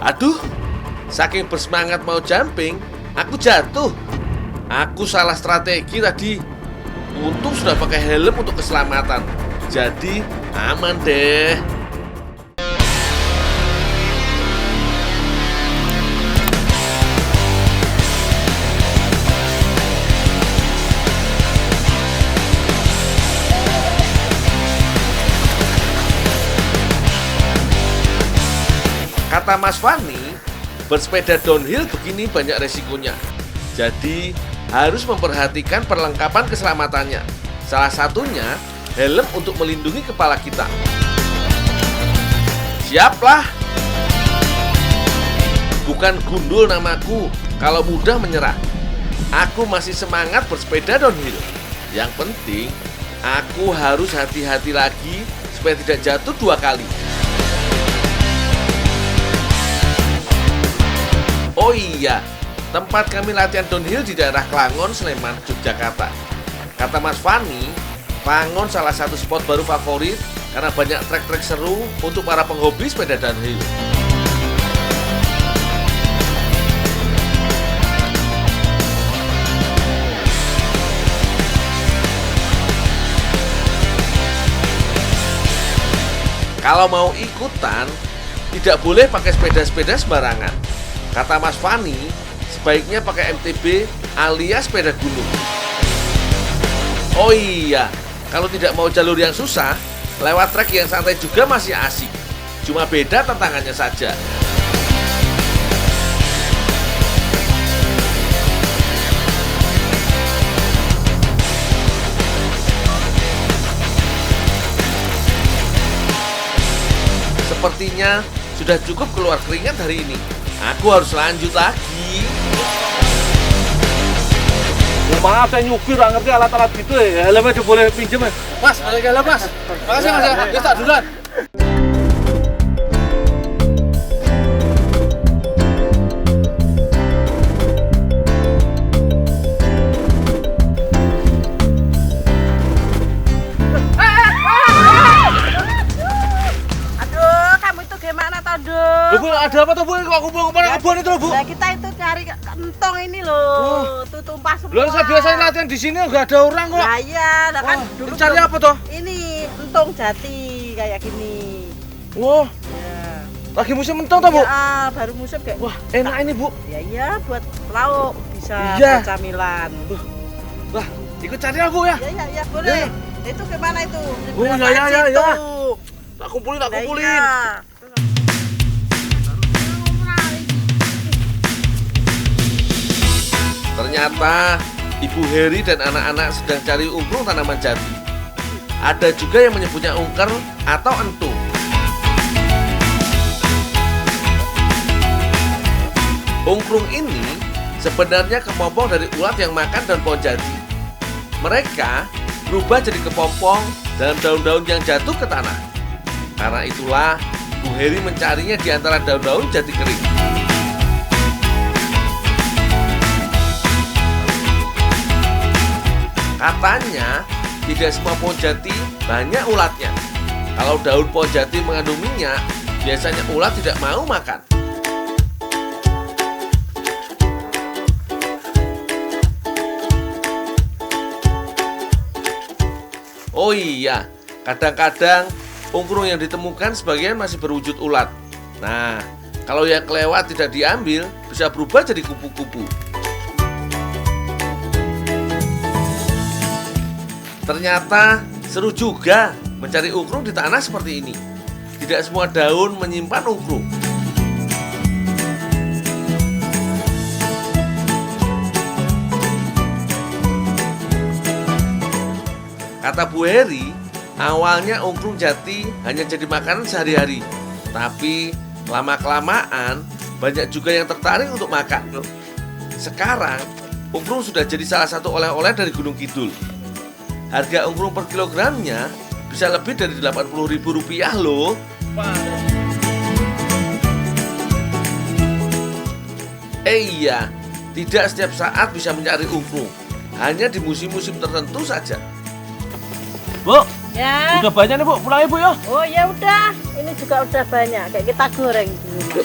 Aduh, saking bersemangat mau jumping, aku jatuh. Aku salah strategi tadi. Untung sudah pakai helm untuk keselamatan. Jadi aman deh. Kata Mas Fani, bersepeda downhill begini banyak resikonya. Jadi harus memperhatikan perlengkapan keselamatannya. Salah satunya helm untuk melindungi kepala kita. Siaplah. Bukan gundul namaku kalau mudah menyerah. Aku masih semangat bersepeda downhill. Yang penting aku harus hati-hati lagi supaya tidak jatuh 2 kali. Oh iya, tempat kami latihan downhill di daerah Klangon, Sleman, Yogyakarta. Kata Mas Fani, Klangon salah satu spot baru favorit karena banyak trek-trek seru untuk para penghobi sepeda downhill. Kalau mau ikutan, tidak boleh pakai sepeda-sepeda sembarangan. Kata Mas Fani, sebaiknya pakai MTB alias sepeda gunung. Oh iya, kalau tidak mau jalur yang susah, lewat trek yang santai juga masih asik. Cuma beda tantangannya saja. Sepertinya sudah cukup keluar keringat hari ini. Aku harus lanjut lagi. Maaf, saya nyupir, nggak ngerti alat-alat gitu ya. Helmnya udah boleh pinjem ya. Mas, balik helm mas. Makasih mas ya. Dia tak duluan. Bu, ada apa tuh Bu? Kok kumpul kemana kebun itu Bu? Nah, kita itu cari kentong ini loh. Tuh tumpah semua. Loh, saya biasanya latihan di sini nggak ada orang kok. Nah iya, nah kan dulu cari apa toh? Ini entong jati kayak gini. Wah. Ya. Lagi musim entong toh Bu? Ya, baru musim kayak. Wah, enak ini Bu. Ya iya, buat lauk bisa Iya. buat camilan. Wah, ikut cari aku ya. Ya, boleh. Itu kemana itu? Oh, ya. Tak kumpulin. Nah, iya. Ternyata Ibu Heri dan anak-anak sedang cari ungkrung tanaman jati. Ada juga yang menyebutnya ungker atau entung. Ungkrung ini sebenarnya kepompong dari ulat yang makan daun pohon jati. Mereka berubah jadi kepompong dalam daun-daun yang jatuh ke tanah. Karena itulah Bu Heri mencarinya di antara daun-daun jati kering. Katanya tidak semua pohon jati banyak ulatnya. Kalau daun pohon jati mengandung minyak, biasanya ulat tidak mau makan. Oh iya, kadang-kadang ungkrung yang ditemukan sebagian masih berwujud ulat. Nah, kalau yang kelewat tidak diambil, bisa berubah jadi kupu-kupu. Ternyata seru juga mencari ungkrung di tanah seperti ini. Tidak semua daun menyimpan ungkrung. Kata Bu Heri, awalnya ungkrung jati hanya jadi makanan sehari-hari. Tapi lama-kelamaan banyak juga yang tertarik untuk makan. Sekarang ungkrung sudah jadi salah satu oleh-oleh dari Gunung Kidul. Harga ungkrung per kilogramnya bisa lebih dari Rp80.000 loh. Iya, tidak setiap saat bisa mencari ungkrung. Hanya di musim-musim tertentu saja. Bu, Ya. udah banyak nih Bu, pulang ya Bu ya. Oh ya udah, ini juga udah banyak. Kayak kita goreng dulu.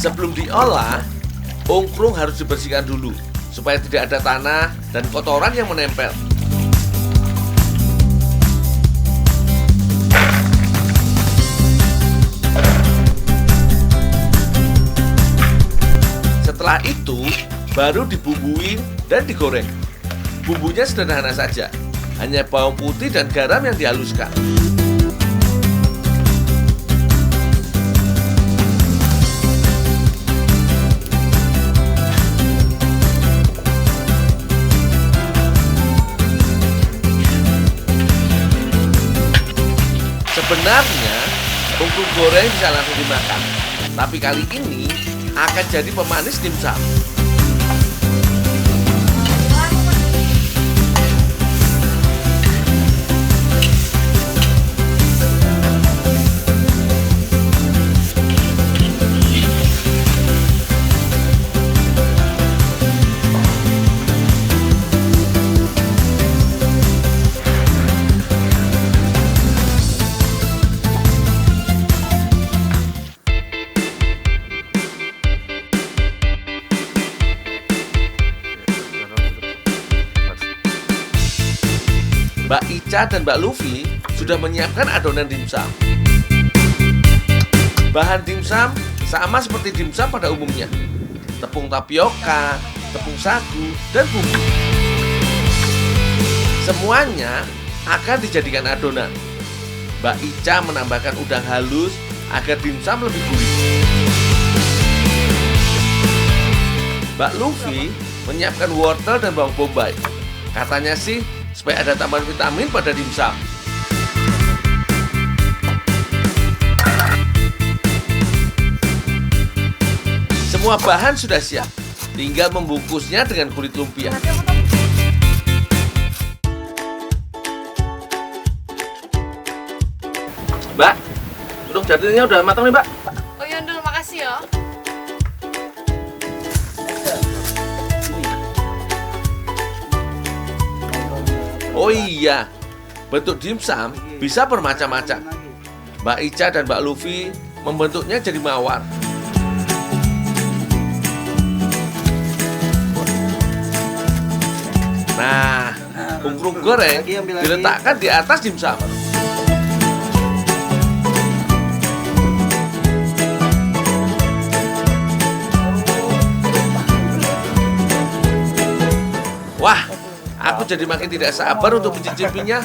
Sebelum diolah, ungkrung harus dibersihkan dulu supaya tidak ada tanah dan kotoran yang menempel. Setelah itu, baru dibumbui dan digoreng. Bumbunya sederhana saja, hanya bawang putih dan garam yang dihaluskan. Sebenarnya, ungkrung goreng bisa langsung dimakan, tapi kali ini akan jadi pemanis dimsum. Mbak Ica dan Mbak Luffy sudah menyiapkan adonan dimsum. Bahan dimsum sama seperti dimsum pada umumnya: tepung tapioka, tepung sagu, dan bumbu. Semuanya akan dijadikan adonan. Mbak Ica menambahkan udang halus agar dimsum lebih gurih. Mbak Luffy menyiapkan wortel dan bawang bombay. Katanya sih supaya ada tambahan vitamin pada dimsum. Semua bahan sudah siap, tinggal membungkusnya dengan kulit lumpia. Mbak, udang jadinya udah matang nih, Mbak. Oh iya, Ndul, makasih ya. Oh iya, bentuk dimsum bisa bermacam-macam. Mbak Ica dan Mbak Luffy membentuknya jadi mawar. Nah, ungkrung goreng diletakkan di atas dimsum. Wah, aku jadi makin tidak sabar untuk mencicipinya.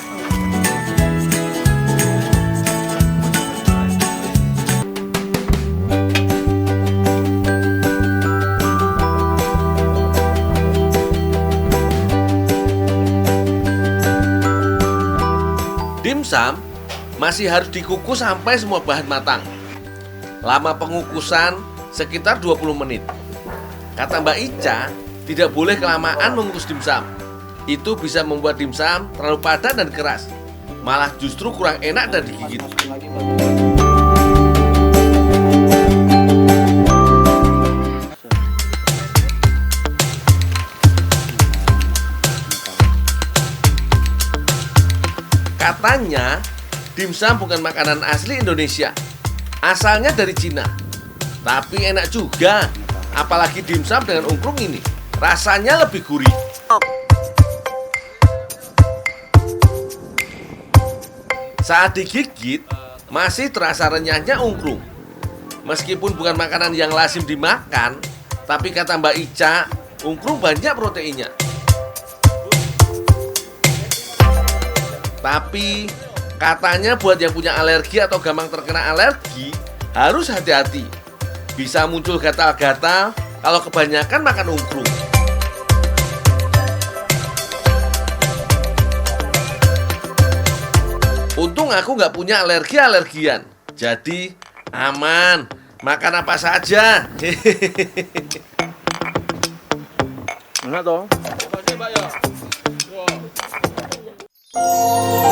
Dimsum masih harus dikukus sampai semua bahan matang. Lama pengukusan sekitar 20 menit. Kata Mbak Ica, tidak boleh kelamaan mengukus dimsum. Itu bisa membuat dimsum terlalu padat dan keras, malah justru kurang enak dan digigit. Katanya, dimsum bukan makanan asli Indonesia. Asalnya dari Cina. Tapi enak juga, apalagi dimsum dengan ungkrung ini. Rasanya lebih gurih. Saat digigit, masih terasa renyahnya ungkrung. Meskipun bukan makanan yang lazim dimakan, tapi kata Mbak Ica, ungkrung banyak proteinnya. Tapi katanya buat yang punya alergi atau gampang terkena alergi, harus hati-hati. Bisa muncul gatal-gatal kalau kebanyakan makan ungkrung. Untung aku nggak punya alergian, jadi aman. Makan apa saja. Enak toh? Wow.